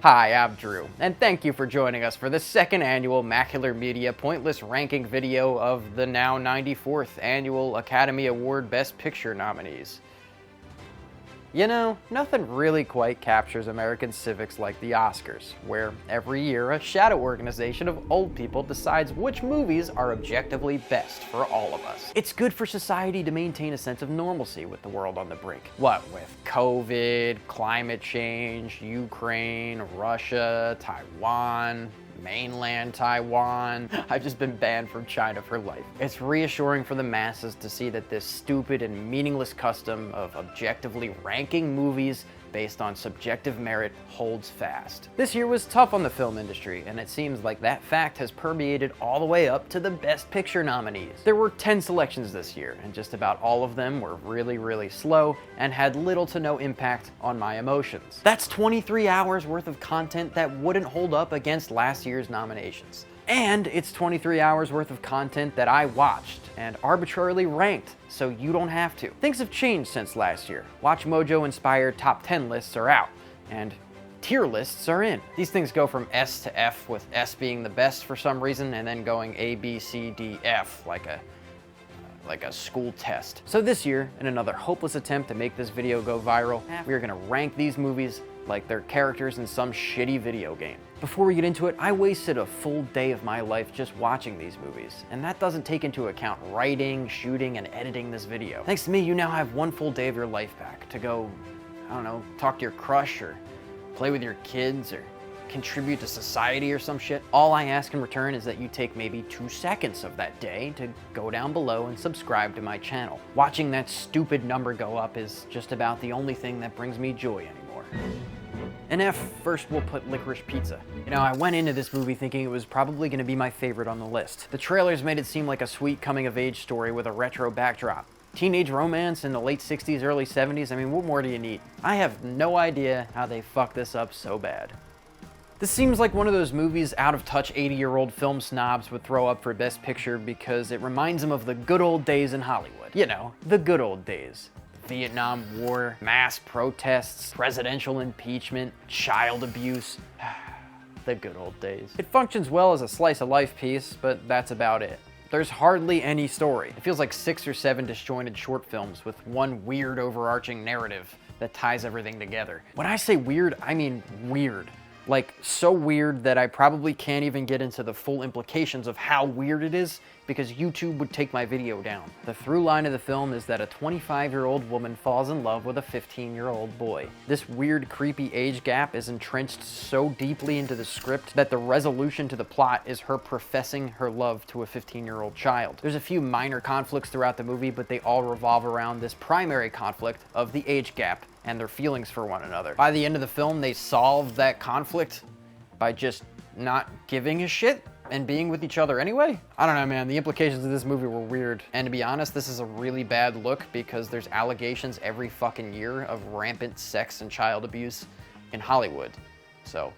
Hi, I'm Drew, and thank you for joining us for the second annual Macular Media Pointless Ranking video of the now 94th Annual Academy Award Best Picture nominees. You know, nothing really quite captures American civics like the Oscars, where every year a shadow organization of old people decides which movies are objectively best for all of us. It's good for society to maintain a sense of normalcy with the world on the brink. What with COVID, climate change, Ukraine, Russia, Taiwan, mainland Taiwan. I've just been banned from China for life. It's reassuring for the masses to see that this stupid and meaningless custom of objectively ranking movies based on subjective merit holds fast. This year was tough on the film industry, and it seems like that fact has permeated all the way up to the Best Picture nominees. There were 10 selections this year, and just about all of them were really slow and had little to no impact on my emotions. That's 23 hours worth of content that wouldn't hold up against last year's nominations. And it's 23 hours worth of content that I watched and arbitrarily ranked, so you don't have to. Things have changed since last year. Watch Mojo-inspired top 10 lists are out, and tier lists are in. These things go from S to F, with S being the best for some reason, and then going A, B, C, D, F, like a school test. So this year, in another hopeless attempt to make this video go viral, we are gonna rank these movies like they're characters in some shitty video game. Before we get into it, I wasted a full day of my life just watching these movies, and that doesn't take into account writing, shooting, and editing this video. Thanks to me, you now have one full day of your life back to go, I don't know, talk to your crush, or play with your kids, or contribute to society or some shit. All I ask in return is that you take maybe 2 seconds of that day to go down below and subscribe to my channel. Watching that stupid number go up is just about the only thing that brings me joy anymore. In F, first we'll put Licorice Pizza. You know, I went into this movie thinking it was probably going to be my favorite on the list. The trailers made it seem like a sweet coming-of-age story with a retro backdrop. Teenage romance in the late 60s, early 70s, I mean, what more do you need? I have no idea how they fucked this up so bad. This seems like one of those movies out-of-touch 80-year-old film snobs would throw up for Best Picture because it reminds them of the good old days in Hollywood. You know, the good old days. Vietnam War, mass protests, presidential impeachment, child abuse. The good old days. It functions well as a slice-of-life piece, but that's about it. There's hardly any story. It feels like 6 or 7 disjointed short films with one weird overarching narrative that ties everything together. When I say weird, I mean weird. Like, so weird that I probably can't even get into the full implications of how weird it is because YouTube would take my video down. The through line of the film is that a 25-year-old woman falls in love with a 15-year-old boy. This weird, creepy age gap is entrenched so deeply into the script that the resolution to the plot is her professing her love to a 15-year-old child. There's a few minor conflicts throughout the movie, but they all revolve around this primary conflict of the age gap and their feelings for one another. By the end of the film, they solve that conflict by just not giving a shit and being with each other anyway? I don't know, man. The implications of this movie were weird. And to be honest, this is a really bad look because there's allegations every fucking year of rampant sex and child abuse in Hollywood. So,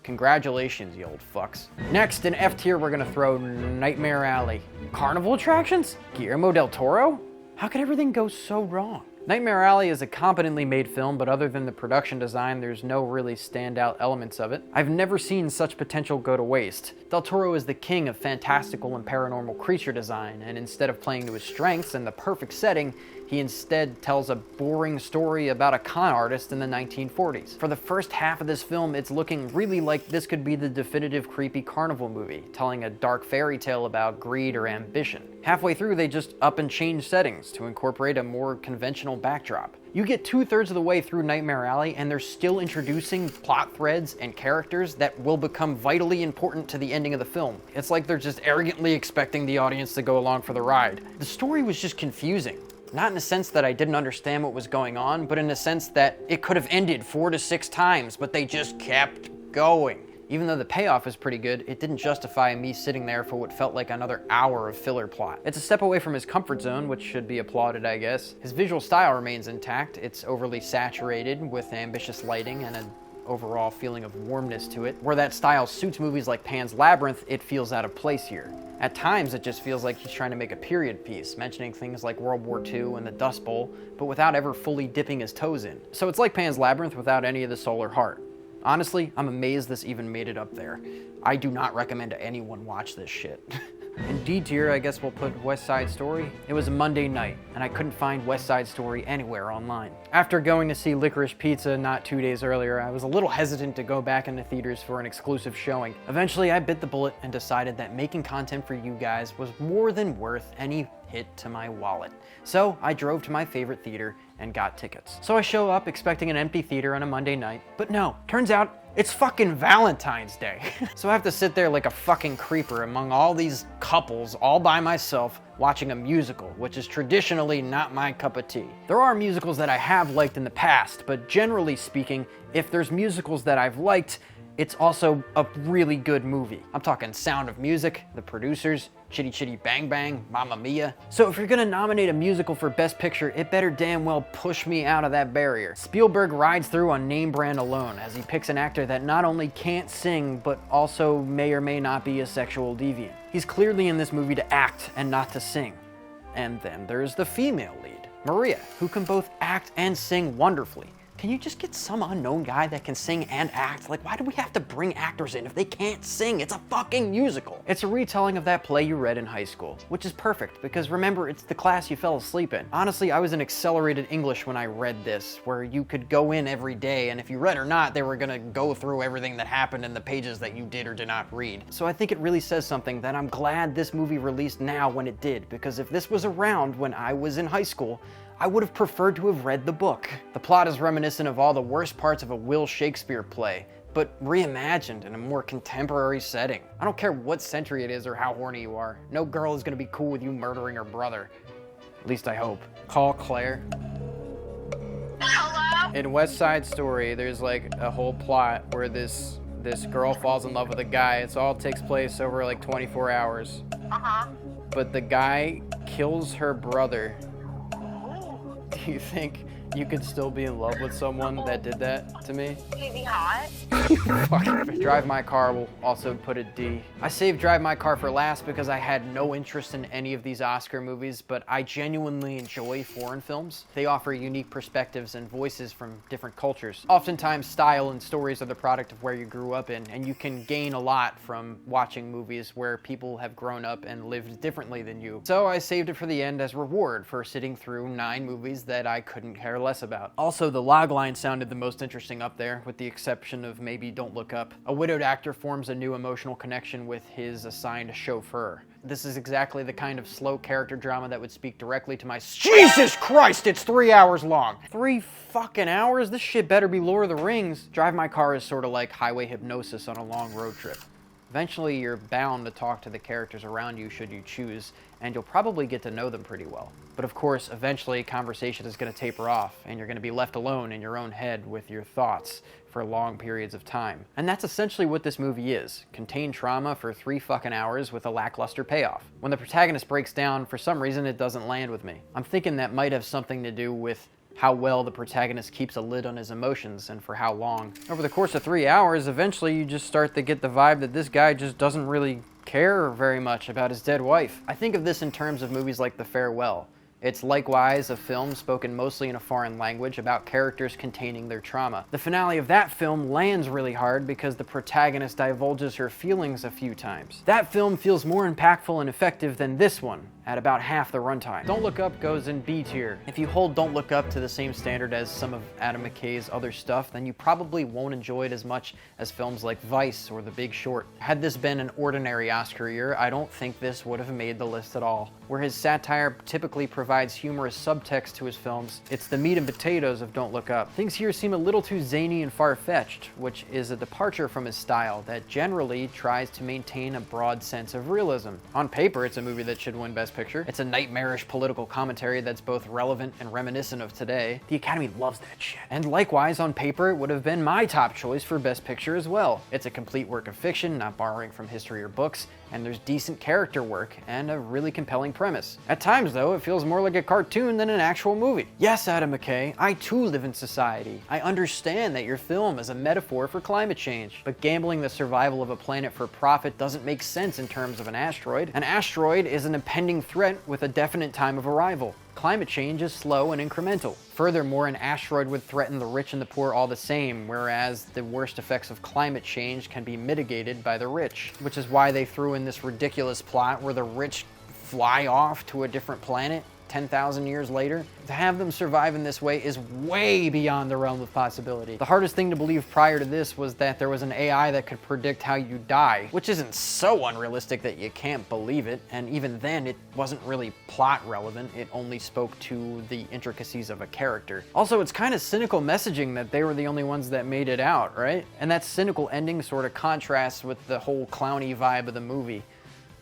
congratulations, you old fucks. Next, in F tier, we're gonna throw Nightmare Alley. Carnival attractions? Guillermo del Toro? How could everything go so wrong? Nightmare Alley is a competently made film, but other than the production design, there's no really standout elements of it. I've never seen such potential go to waste. Del Toro is the king of fantastical and paranormal creature design, and instead of playing to his strengths and the perfect setting, he instead tells a boring story about a con artist in the 1940s. For the first half of this film, it's looking really like this could be the definitive creepy carnival movie, telling a dark fairy tale about greed or ambition. Halfway through, they just up and change settings to incorporate a more conventional backdrop. You get 2/3 of the way through Nightmare Alley and they're still introducing plot threads and characters that will become vitally important to the ending of the film. It's like they're just arrogantly expecting the audience to go along for the ride. The story was just confusing. Not in the sense that I didn't understand what was going on, but in the sense that it could have ended 4 to 6 times, but they just kept going. Even though the payoff is pretty good, it didn't justify me sitting there for what felt like another hour of filler plot. It's a step away from his comfort zone, which should be applauded, I guess. His visual style remains intact. It's overly saturated with ambitious lighting and an overall feeling of warmness to it. Where that style suits movies like Pan's Labyrinth, it feels out of place here. At times, it just feels like he's trying to make a period piece, mentioning things like World War II and the Dust Bowl, but without ever fully dipping his toes in. So it's like Pan's Labyrinth without any of the soul or heart. Honestly, I'm amazed this even made it up there. I do not recommend anyone watch this shit. In D tier, I guess we'll put West Side Story. It was a Monday night, and I couldn't find West Side Story anywhere online. After going to see Licorice Pizza not 2 days earlier, I was a little hesitant to go back into theaters for an exclusive showing. Eventually, I bit the bullet and decided that making content for you guys was more than worth any hit to my wallet. So I drove to my favorite theater and got tickets. So I show up expecting an empty theater on a Monday night, but no, turns out it's fucking Valentine's Day. So I have to sit there like a fucking creeper among all these couples all by myself watching a musical, which is traditionally not my cup of tea. There are musicals that I have liked in the past, but generally speaking, if there's musicals that I've liked, it's also a really good movie. I'm talking Sound of Music, The Producers, Chitty Chitty Bang Bang, Mamma Mia. So if you're gonna nominate a musical for Best Picture, it better damn well push me out of that barrier. Spielberg rides through on name brand alone as he picks an actor that not only can't sing, but also may or may not be a sexual deviant. He's clearly in this movie to act and not to sing. And then there's the female lead, Maria, who can both act and sing wonderfully. Can you just get some unknown guy that can sing and act? Like, why do we have to bring actors in if they can't sing? It's a fucking musical. It's a retelling of that play you read in high school, which is perfect because remember, it's the class you fell asleep in. Honestly, I was in accelerated English when I read this, where you could go in every day, and if you read or not, they were gonna go through everything that happened in the pages that you did or did not read. So I think it really says something that I'm glad this movie released now when it did, because if this was around when I was in high school, I would have preferred to have read the book. The plot is reminiscent of all the worst parts of a Will Shakespeare play, but reimagined in a more contemporary setting. I don't care what century it is or how horny you are. No girl is gonna be cool with you murdering her brother. At least I hope. Call Claire. Hello? In West Side Story, there's like a whole plot where this girl falls in love with a guy. It all takes place over like 24 hours. But the guy kills her brother. Do you think you could still be in love with someone that did that to me? Is he hot? Fuck. Drive My Car will also put a D. I saved Drive My Car for last because I had no interest in any of these Oscar movies, but I genuinely enjoy foreign films. They offer unique perspectives and voices from different cultures. Oftentimes, style and stories are the product of where you grew up in, and you can gain a lot from watching movies where people have grown up and lived differently than you. So I saved it for the end as reward for sitting through 9 movies that I couldn't care less about. Also, the logline sounded the most interesting up there, with the exception of maybe Don't Look Up. A widowed actor forms a new emotional connection with his assigned chauffeur. This is exactly the kind of slow character drama that would speak directly to my Jesus Christ, it's 3 hours long. 3 fucking hours? This shit better be Lord of the Rings. Drive My Car is sort of like highway hypnosis on a long road trip. Eventually, you're bound to talk to the characters around you should you choose, and you'll probably get to know them pretty well. But of course, eventually, conversation is going to taper off, and you're going to be left alone in your own head with your thoughts for long periods of time. And that's essentially what this movie is. Contained trauma for 3 fucking hours with a lackluster payoff. When the protagonist breaks down, for some reason it doesn't land with me. I'm thinking that might have something to do with how well the protagonist keeps a lid on his emotions and for how long. Over the course of 3 hours, eventually you just start to get the vibe that this guy just doesn't really care very much about his dead wife. I think of this in terms of movies like The Farewell. It's likewise a film spoken mostly in a foreign language about characters containing their trauma. The finale of that film lands really hard because the protagonist divulges her feelings a few times. That film feels more impactful and effective than this one, at about half the runtime. Don't Look Up goes in B tier. If you hold Don't Look Up to the same standard as some of Adam McKay's other stuff, then you probably won't enjoy it as much as films like Vice or The Big Short. Had this been an ordinary Oscar year, I don't think this would have made the list at all. Where his satire typically provides humorous subtext to his films, it's the meat and potatoes of Don't Look Up. Things here seem a little too zany and far-fetched, which is a departure from his style that generally tries to maintain a broad sense of realism. On paper, it's a movie that should win Best Picture. It's a nightmarish political commentary that's both relevant and reminiscent of today. The Academy loves that shit. And likewise, on paper, it would have been my top choice for Best Picture as well. It's a complete work of fiction, not borrowing from history or books, and there's decent character work and a really compelling premise. At times, though, it feels more like a cartoon than an actual movie. Yes, Adam McKay, I too live in society. I understand that your film is a metaphor for climate change, but gambling the survival of a planet for profit doesn't make sense in terms of an asteroid. An asteroid is an impending threat with a definite time of arrival. climate change is slow and incremental. Furthermore, an asteroid would threaten the rich and the poor all the same, whereas the worst effects of climate change can be mitigated by the rich, which is why they threw in this ridiculous plot where the rich fly off to a different planet 10,000 years later. To have them survive in this way is way beyond the realm of possibility. The hardest thing to believe prior to this was that there was an AI that could predict how you die, which isn't so unrealistic that you can't believe it, and even then it wasn't really plot relevant, it only spoke to the intricacies of a character. Also, it's kind of cynical messaging that they were the only ones that made it out, right? And that cynical ending sort of contrasts with the whole clowny vibe of the movie.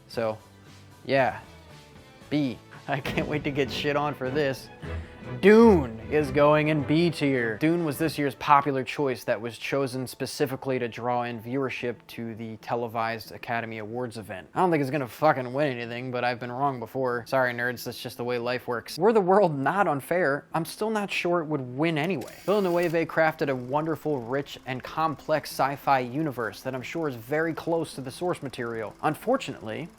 So, yeah, B. I can't wait to get shit on for this. Dune is going in B tier. Dune was this year's popular choice that was chosen specifically to draw in viewership to the televised Academy Awards event. I don't think it's gonna fucking win anything, but I've been wrong before. Sorry nerds, that's just the way life works. Were the world not unfair, I'm still not sure it would win anyway. Villeneuve crafted a wonderful, rich, and complex sci-fi universe that I'm sure is very close to the source material. Unfortunately,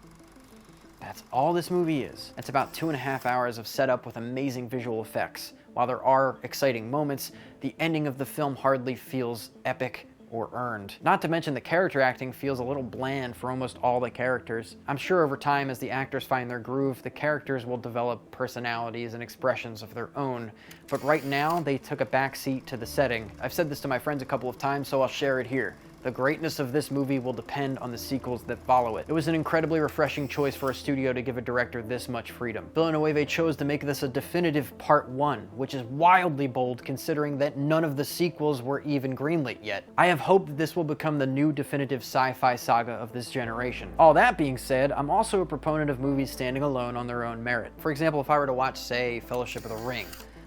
that's all this movie is. It's about 2.5 hours of setup with amazing visual effects. While there are exciting moments, the ending of the film hardly feels epic or earned. Not to mention the character acting feels a little bland for almost all the characters. I'm sure over time, as the actors find their groove, the characters will develop personalities and expressions of their own. But right now, they took a backseat to the setting. I've said this to my friends a couple of times, so I'll share it here. The greatness of this movie will depend on the sequels that follow it. It was an incredibly refreshing choice for a studio to give a director this much freedom. Villeneuve chose to make this a definitive part 1, which is wildly bold considering that none of the sequels were even greenlit yet. I have hope that this will become the new definitive sci-fi saga of this generation. All that being said, I'm also a proponent of movies standing alone on their own merit. For example, if I were to watch, say, Fellowship of the Ring,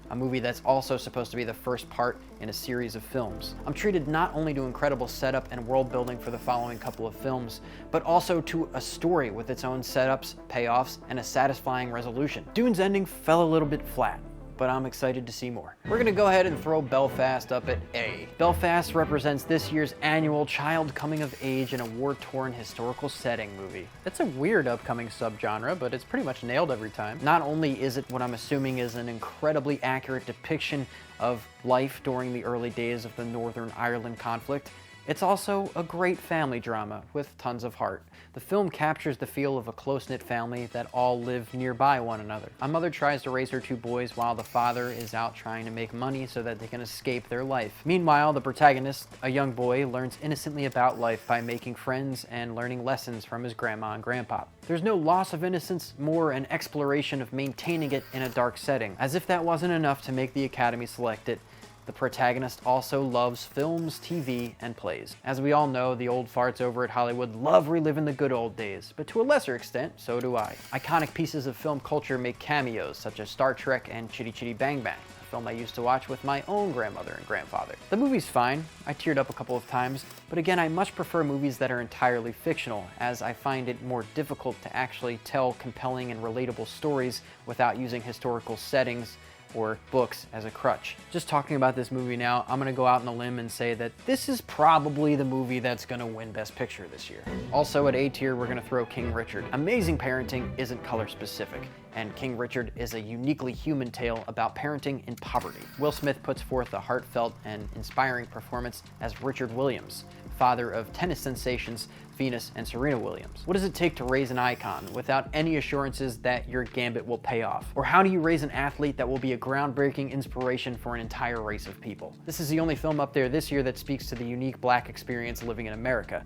a movie that's also supposed to be the first part in a series of films, I'm treated not only to incredible setup and world building for the following couple of films, but also to a story with its own setups, payoffs, and a satisfying resolution. Dune's ending fell a little bit flat, but I'm excited to see more. We're gonna go ahead and throw Belfast up at A. Belfast represents this year's annual child coming of age in a war-torn historical setting movie. It's a weird upcoming subgenre, but it's pretty much nailed every time. Not only is it what I'm assuming is an incredibly accurate depiction of life during the early days of the Northern Ireland conflict, it's also a great family drama with tons of heart. The film captures the feel of a close-knit family that all live nearby one another. A mother tries to raise her 2 boys while the father is out trying to make money so that they can escape their life. Meanwhile, the protagonist, a young boy, learns innocently about life by making friends and learning lessons from his grandma and grandpa. There's no loss of innocence, more an exploration of maintaining it in a dark setting. As if that wasn't enough to make the Academy select it, the protagonist also loves films, TV, and plays. As we all know, the old farts over at Hollywood love reliving the good old days, but to a lesser extent, so do I. Iconic pieces of film culture make cameos, such as Star Trek and Chitty Chitty Bang Bang, a film I used to watch with my own grandmother and grandfather. The movie's fine, I teared up a couple of times, but again, I much prefer movies that are entirely fictional, as I find it more difficult to actually tell compelling and relatable stories without using historical settings or books as a crutch. Just talking about this movie now, I'm gonna go out on a limb and say that this is probably the movie that's gonna win Best Picture this year. Also at A tier, we're gonna throw King Richard. Amazing parenting isn't color specific, and King Richard is a uniquely human tale about parenting in poverty. Will Smith puts forth a heartfelt and inspiring performance as Richard Williams, father of tennis sensations Venus and Serena Williams. What does it take to raise an icon without any assurances that your gambit will pay off? Or how do you raise an athlete that will be a groundbreaking inspiration for an entire race of people? This is the only film up there this year that speaks to the unique Black experience living in America.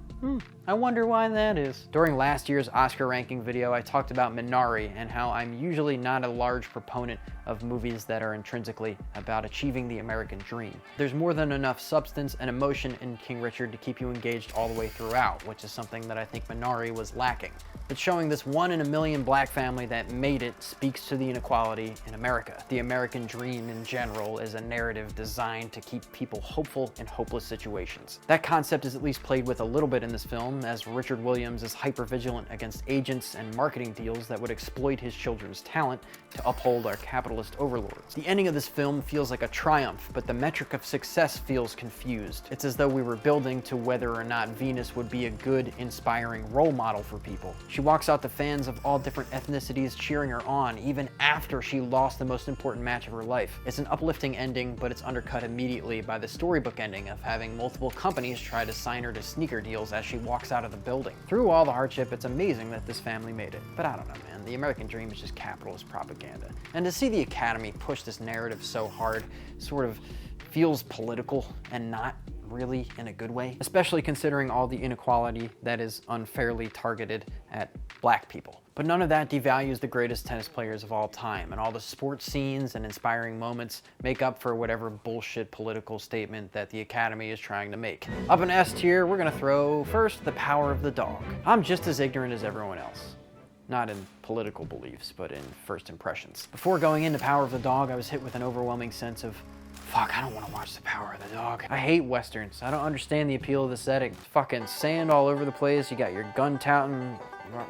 I wonder why that is. During last year's Oscar ranking video, I talked about Minari and how I'm usually not a large proponent of movies that are intrinsically about achieving the American dream. There's more than enough substance and emotion in King Richard to keep you engaged all the way throughout, which is something that I think Minari was lacking. But showing this 1 in a million Black family that made it speaks to the inequality in America. The American dream in general is a narrative designed to keep people hopeful in hopeless situations. That concept is at least played with a little bit in this film, as Richard Williams is hyper-vigilant against agents and marketing deals that would exploit his children's talent to uphold our capitalist overlords. The ending of this film feels like a triumph, but the metric of success feels confused. It's as though we were building to whether or not Venus would be a good good, inspiring role model for people. She walks out to fans of all different ethnicities cheering her on, even after she lost the most important match of her life. It's an uplifting ending, but it's undercut immediately by the storybook ending of having multiple companies try to sign her to sneaker deals as she walks out of the building. Through all the hardship, it's amazing that this family made it. But I don't know, man. The American dream is just capitalist propaganda. And to see the Academy push this narrative so hard sort of feels political and not really in a good way, especially considering all the inequality that is unfairly targeted at black people. But none of that devalues the greatest tennis players of all time, and all the sports scenes and inspiring moments make up for whatever bullshit political statement that the Academy is trying to make. Up in S tier, we're gonna throw first The Power of the Dog. I'm just as ignorant as everyone else. Not in political beliefs, but in first impressions. Before going into Power of the Dog, I was hit with an overwhelming sense of, fuck, I don't want to watch The Power of the Dog. I hate Westerns. I don't understand the appeal of the setting. Fucking sand all over the place. You got your gun touting,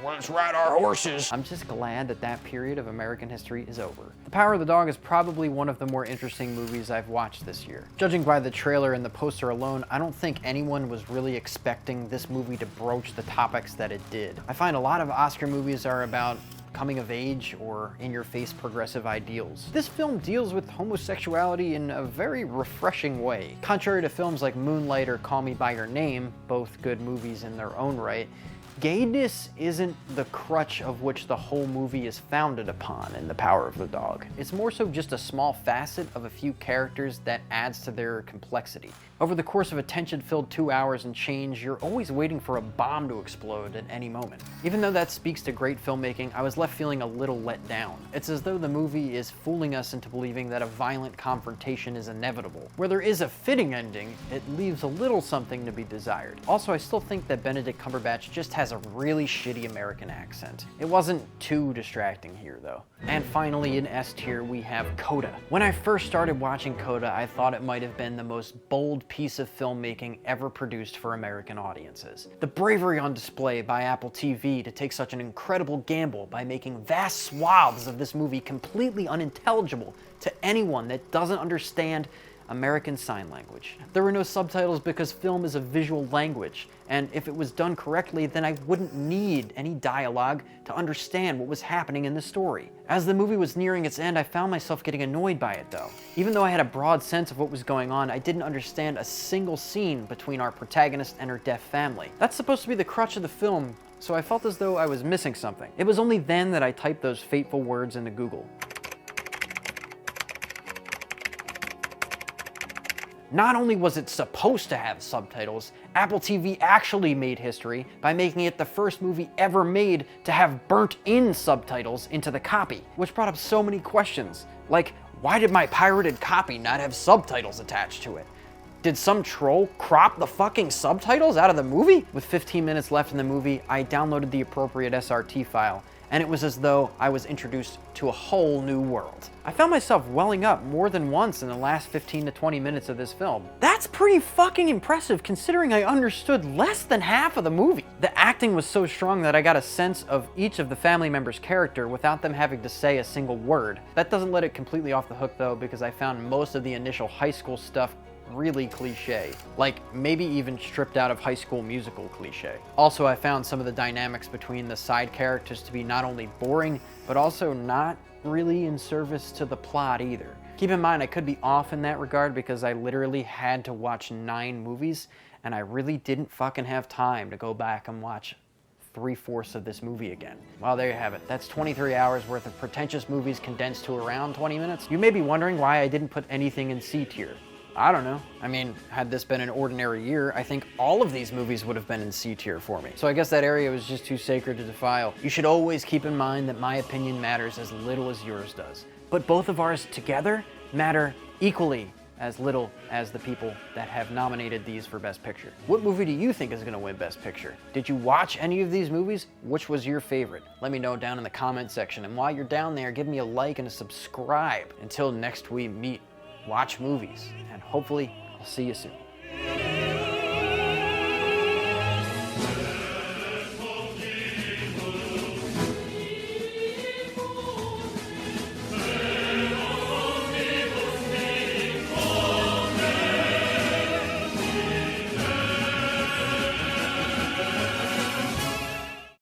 let's ride our horses. I'm just glad that that period of American history is over. The Power of the Dog is probably one of the more interesting movies I've watched this year. Judging by the trailer and the poster alone, I don't think anyone was really expecting this movie to broach the topics that it did. I find a lot of Oscar movies are about coming of age or in-your-face progressive ideals. This film deals with homosexuality in a very refreshing way. Contrary to films like Moonlight or Call Me By Your Name, both good movies in their own right, gayness isn't the crutch of which the whole movie is founded upon in The Power of the Dog. It's more so just a small facet of a few characters that adds to their complexity. Over the course of a tension-filled 2 hours and change, you're always waiting for a bomb to explode at any moment. Even though that speaks to great filmmaking, I was left feeling a little let down. It's as though the movie is fooling us into believing that a violent confrontation is inevitable. Where there is a fitting ending, it leaves a little something to be desired. Also, I still think that Benedict Cumberbatch just has a really shitty American accent. It wasn't too distracting here, though. And finally, in S tier, we have Coda. When I first started watching Coda, I thought it might have been the most bold piece of filmmaking ever produced for American audiences. The bravery on display by Apple TV to take such an incredible gamble by making vast swaths of this movie completely unintelligible to anyone that doesn't understand American Sign Language. There were no subtitles because film is a visual language, and if it was done correctly, then I wouldn't need any dialogue to understand what was happening in the story. As the movie was nearing its end, I found myself getting annoyed by it though. Even though I had a broad sense of what was going on, I didn't understand a single scene between our protagonist and her deaf family. That's supposed to be the crutch of the film, so I felt as though I was missing something. It was only then that I typed those fateful words into Google. Not only was it supposed to have subtitles, Apple TV actually made history by making it the first movie ever made to have burnt-in subtitles into the copy, which brought up so many questions, like, why did my pirated copy not have subtitles attached to it? Did some troll crop the fucking subtitles out of the movie? With 15 minutes left in the movie, I downloaded the appropriate SRT file, and it was as though I was introduced to a whole new world. I found myself welling up more than once in the last 15 to 20 minutes of this film. That's pretty fucking impressive considering I understood less than half of the movie. The acting was so strong that I got a sense of each of the family members' character without them having to say a single word. That doesn't let it completely off the hook though, because I found most of the initial high school stuff really cliche, like maybe even stripped out of High School Musical cliche. Also, I found some of the dynamics between the side characters to be not only boring, but also not really in service to the plot either. Keep in mind, I could be off in that regard because I literally had to watch 9 movies, and I really didn't fucking have time to go back and watch 3/4 of this movie again. Well, there you have it. That's 23 hours worth of pretentious movies condensed to around 20 minutes. You may be wondering why I didn't put anything in C tier. I don't know. I mean, had this been an ordinary year, I think all of these movies would have been in C tier for me. So I guess that area was just too sacred to defile. You should always keep in mind that my opinion matters as little as yours does. But both of ours together matter equally as little as the people that have nominated these for Best Picture. What movie do you think is gonna win Best Picture? Did you watch any of these movies? Which was your favorite? Let me know down in the comment section. And while you're down there, give me a like and a subscribe. Until next we meet, watch movies, and hopefully I'll see you soon.